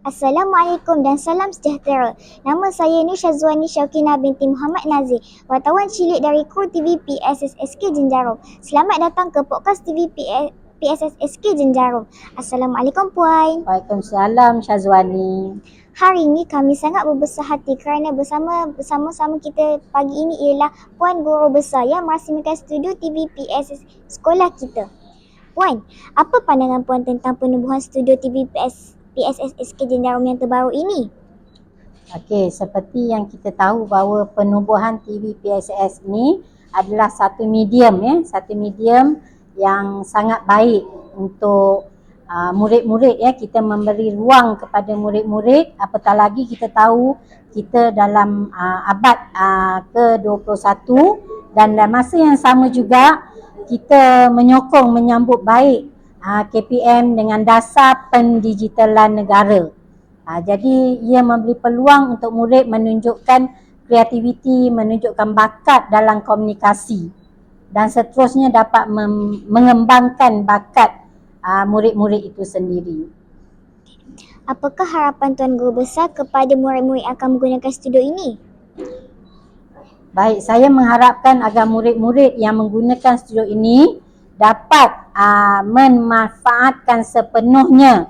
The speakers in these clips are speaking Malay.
Assalamualaikum dan salam sejahtera. Nama saya Nur Syazwani Syakina binti Muhammad Nazir, wartawan cilik dari kru TV PSSSK Jenjarom. Selamat datang ke podcast TV PSSSK Jenjarom. Assalamualaikum Puan. Waalaikumsalam Syazwani. Hari ini kami sangat berbesar hati kerana bersama-sama kita pagi ini ialah Puan Guru Besar yang merasmikan studio TV PSS sekolah kita. Puan, apa pandangan Puan tentang penubuhan studio TV PSSSK Jenjarom yang terbaru ini? Okey, seperti yang kita tahu bahawa penubuhan TV PSS ini adalah satu medium yang sangat baik untuk murid-murid ya. Kita memberi ruang kepada murid-murid, apatah lagi kita tahu kita dalam abad ke-21 dan dalam masa yang sama juga kita menyambut baik KPM dengan dasar pendigitalan negara. Jadi ia memberi peluang untuk murid menunjukkan kreativiti, menunjukkan bakat dalam komunikasi dan seterusnya dapat mengembangkan bakat murid-murid itu sendiri. Apakah harapan Tuan Guru Besar kepada murid-murid yang akan menggunakan studio ini? Baik, saya mengharapkan agar murid-murid yang menggunakan studio ini dapat memanfaatkan sepenuhnya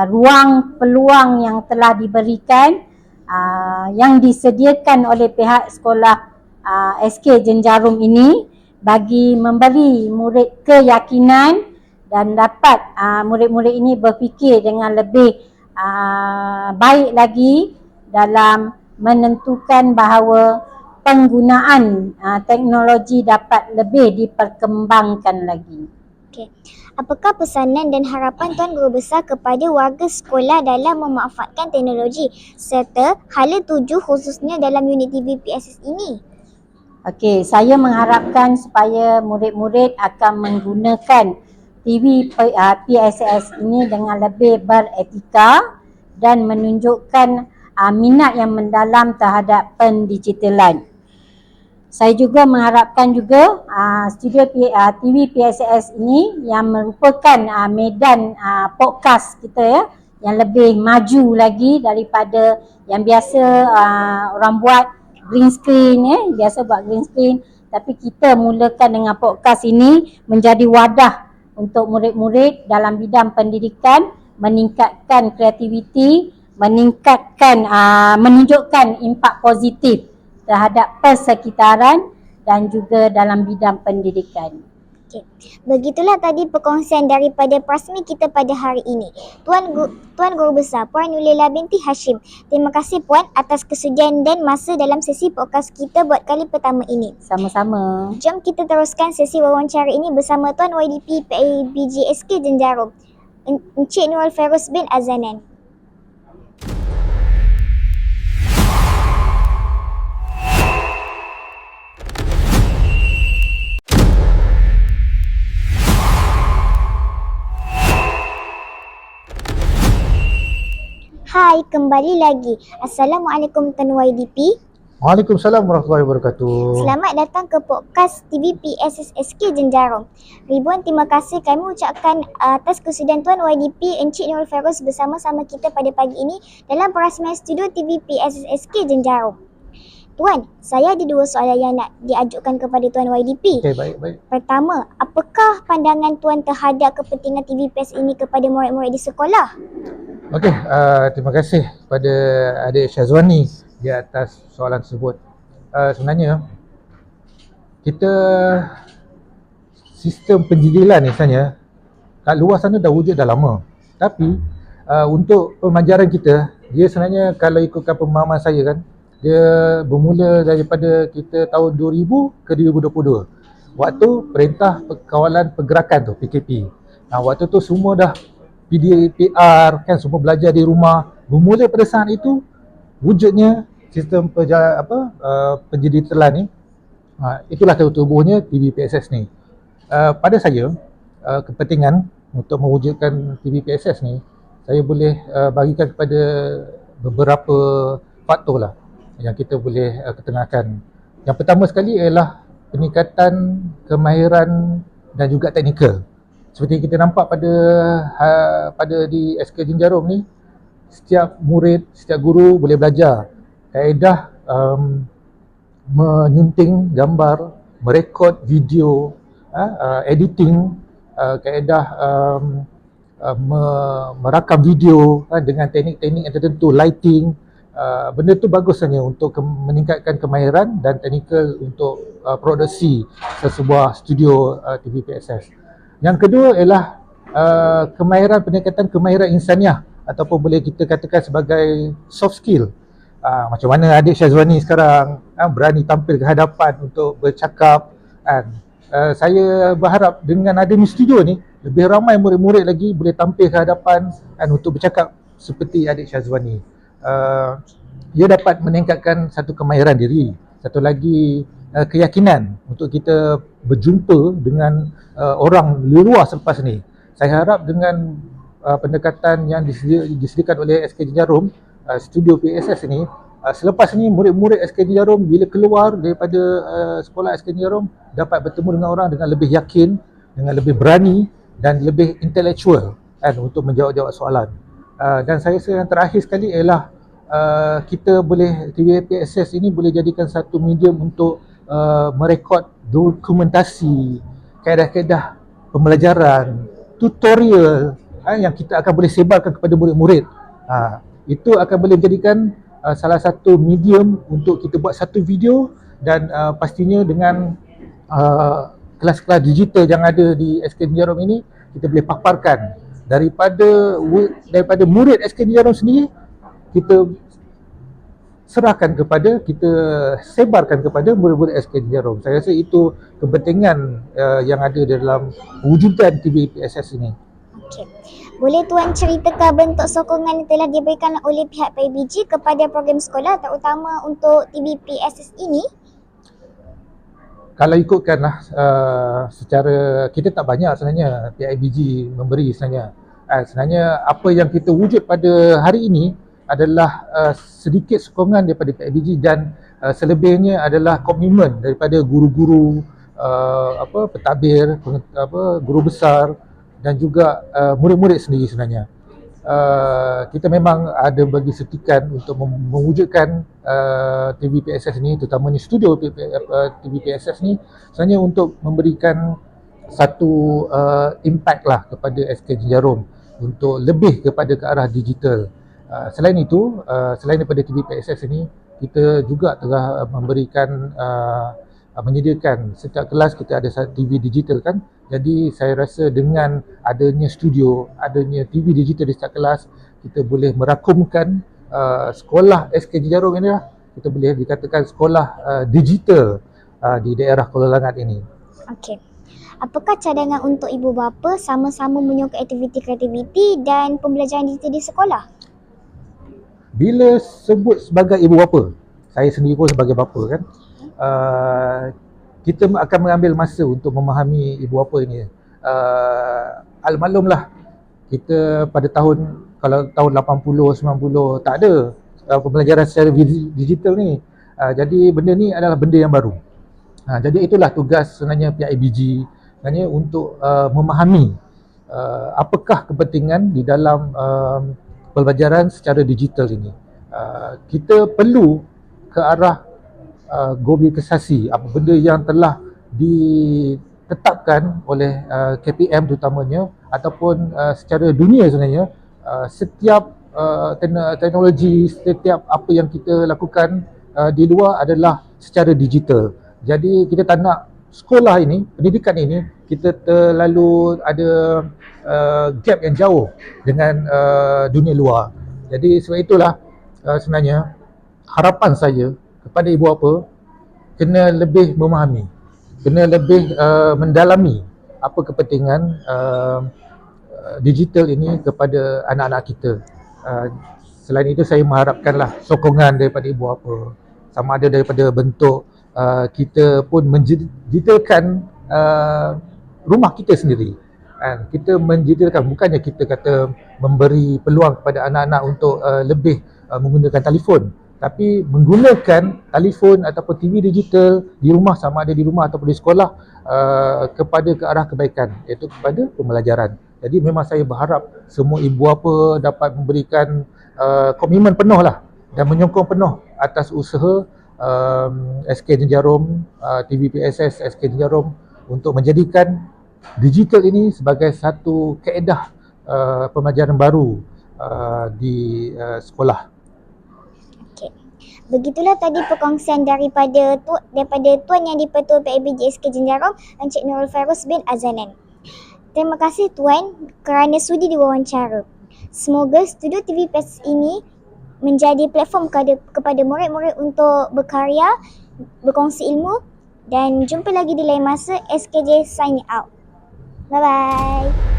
ruang peluang yang telah diberikan, yang disediakan oleh pihak sekolah SK Jenjarom ini bagi memberi murid keyakinan dan dapat murid-murid ini berfikir dengan lebih baik lagi dalam menentukan bahawa penggunaan teknologi dapat lebih diperkembangkan lagi. Okey. Apakah pesanan dan harapan Tuan Guru Besar kepada warga sekolah dalam memanfaatkan teknologi serta hala tuju khususnya dalam unit TV PSS ini? Okey, saya mengharapkan supaya murid-murid akan menggunakan TV PSS ini dengan lebih beretika dan menunjukkan minat yang mendalam terhadap pendigitalan. Saya juga mengharapkan juga studio TV PSS ini yang merupakan medan podcast kita ya, yang lebih maju lagi daripada yang biasa orang buat green screen biasa buat green screen, tapi kita mulakan dengan podcast ini menjadi wadah untuk murid-murid dalam bidang pendidikan, meningkatkan kreativiti, menunjukkan impak positif terhadap persekitaran dan juga dalam bidang pendidikan. Okay. Begitulah tadi perkongsian daripada Prasmi kita pada hari ini. Tuan Guru Besar Puan Nulela binti Hashim. Terima kasih Puan atas kesudian dan masa dalam sesi podcast kita buat kali pertama ini. Sama-sama. Jom kita teruskan sesi wawancara ini bersama Tuan YDP PIBGSK Jenjarom, Encik Nurul Feroz bin Azanan. Hai, kembali lagi. Assalamualaikum Tuan YDP. Waalaikumsalam warahmatullahi wabarakatuh. Selamat datang ke podcast TV PSSSK Jenjarom. Ribuan terima kasih kami ucapkan atas kesudian Tuan YDP Encik Nurul Feroz bersama-sama kita pada pagi ini dalam perasmian studio TV PSSSK Jenjarom. Tuan, saya ada dua soalan yang nak diajukan kepada Tuan YDP. Okey, baik. Pertama, apakah pandangan Tuan terhadap kepentingan TV PS ini kepada murid-murid di sekolah? Okey, terima kasih kepada adik Syazwani di atas soalan tersebut. Sebenarnya kita sistem penjidilan ni sebenarnya kat luar sana dah wujud dah lama. Tapi untuk pemajaran kita, dia sebenarnya kalau ikutkan pemahaman saya kan, dia bermula daripada kita tahun 2000 ke 2022. Waktu Perintah Kawalan Pergerakan tu, PKP. Waktu tu semua dah PDPR kan, semua belajar di rumah. Bermula pada saat itu wujudnya sistem penjiditalan ni. Itulah tubuhnya TV PSS ni. Pada saya kepentingan untuk mewujudkan TV PSS ni, saya boleh bagikan kepada beberapa faktor lah yang kita boleh ketengahkan. Yang pertama sekali ialah peningkatan kemahiran dan juga teknikal. Seperti kita nampak pada di SK Jenjarom ni, setiap murid, setiap guru boleh belajar kaedah menyunting gambar, merekod video, editing, kaedah merakam video dengan teknik-teknik yang tertentu, lighting. Benda tu bagus sebenarnya untuk meningkatkan kemahiran dan teknikal untuk produksi sesebuah studio TV PSS. Yang kedua ialah kemahiran, peningkatan kemahiran insaniah ataupun boleh kita katakan sebagai soft skill. Macam mana adik Syazwani sekarang berani tampil ke hadapan untuk bercakap kan. Saya berharap dengan adanya studio ni lebih ramai murid-murid lagi boleh tampil ke hadapan kan, untuk bercakap seperti adik Syazwani. Ia dapat meningkatkan satu kemahiran diri, satu lagi keyakinan untuk kita berjumpa dengan orang luar selepas ni. Saya harap dengan pendekatan yang disediakan oleh SKJ Jarum, studio PSS ni, selepas ni murid-murid SKJ Jarum bila keluar daripada sekolah SKJ Jarum dapat bertemu dengan orang dengan lebih yakin, dengan lebih berani dan lebih intelektual kan, untuk menjawab-jawab soalan. Dan saya rasa yang terakhir sekali ialah kita boleh, TV PSS ini boleh jadikan satu medium untuk merekod dokumentasi, kaedah-kaedah pembelajaran, tutorial yang kita akan boleh sebarkan kepada murid-murid. Itu akan boleh menjadikan salah satu medium untuk kita buat satu video dan pastinya dengan kelas-kelas digital yang ada di SKJ Jarum ini, kita boleh paparkan daripada murid SKJ Jarum sendiri, kita sebarkan kepada murid-murid SKJ Jarum. Saya rasa itu kepentingan yang ada dalam wujudan TV PSS ini. Okey. Boleh Tuan ceritakan bentuk sokongan yang telah diberikan oleh pihak PIBG kepada program sekolah terutama untuk TV PSS ini? Kalau ikutkanlah secara, kita tak banyak sebenarnya PIBG memberi sebenarnya. Sebenarnya apa yang kita wujud pada hari ini adalah sedikit sokongan daripada PIBG dan selebihnya adalah komitmen daripada guru-guru, pentadbir, guru besar dan juga murid-murid sendiri sebenarnya. Kita memang ada bagi setikan untuk mewujudkan TV PSS ni, terutamanya studio TV PSS ni sebenarnya untuk memberikan satu impact lah kepada SKJ Jarum untuk lebih kepada ke arah digital. Selain itu, selain daripada TV PSS ini, kita juga telah memberikan menyediakan setiap kelas kita ada TV digital kan. Jadi saya rasa dengan adanya studio, adanya TV digital di setiap kelas, kita boleh merakumkan sekolah SKJ Jarum ini lah. Kita boleh dikatakan sekolah digital di daerah Kuala Langat ini. Okey. Apakah cadangan untuk ibu bapa sama-sama menyokong aktiviti-aktiviti dan pembelajaran digital di sekolah? Bila sebut sebagai ibu bapa, saya sendiri pun sebagai bapa kan, kita akan mengambil masa untuk memahami ibu bapa ini. Al-maklumlah, kita pada kalau tahun 80, 90 tak ada pembelajaran secara digital ni. Jadi benda ni adalah benda yang baru. Jadi itulah tugas sebenarnya PIBG sebenarnya untuk memahami apakah kepentingan di dalam pembelajaran secara digital ini. Kita perlu ke arah globalisasi, apa benda yang telah ditetapkan oleh KPM terutamanya ataupun secara dunia sebenarnya. Setiap teknologi, setiap apa yang kita lakukan di luar adalah secara digital. Jadi kita tak nak sekolah ini, pendidikan ini, kita terlalu ada gap yang jauh dengan dunia luar. Jadi sebab itulah sebenarnya harapan saya kepada ibu bapa kena lebih memahami, kena lebih mendalami apa kepentingan digital ini kepada anak-anak kita. Selain itu saya mengharapkanlah sokongan daripada ibu bapa, sama ada daripada bentuk kita pun mendigitalkan rumah kita sendiri. Kita mendigitalkan, bukannya kita kata memberi peluang kepada anak-anak untuk lebih menggunakan telefon, tapi menggunakan telefon ataupun TV digital di rumah, sama ada di rumah ataupun di sekolah, kepada ke arah kebaikan, iaitu kepada pembelajaran. Jadi memang saya berharap semua ibu bapa dapat memberikan komitmen penuh lah dan menyokong penuh atas usaha SK Jarum, TVPSS SK Jarum untuk menjadikan digital ini sebagai satu kaedah pembelajaran baru di sekolah. Okey. Begitulah tadi perkongsian daripada Tuan Yang di-Pertua PABG SK Jarum, Encik Nurul Fairuz bin Azalan. Terima kasih Tuan kerana sudi diwawancara. Semoga studio TVPS ini menjadi platform kepada murid-murid untuk berkarya, berkongsi ilmu, dan jumpa lagi di lain masa. SKJ signing out. Bye-bye.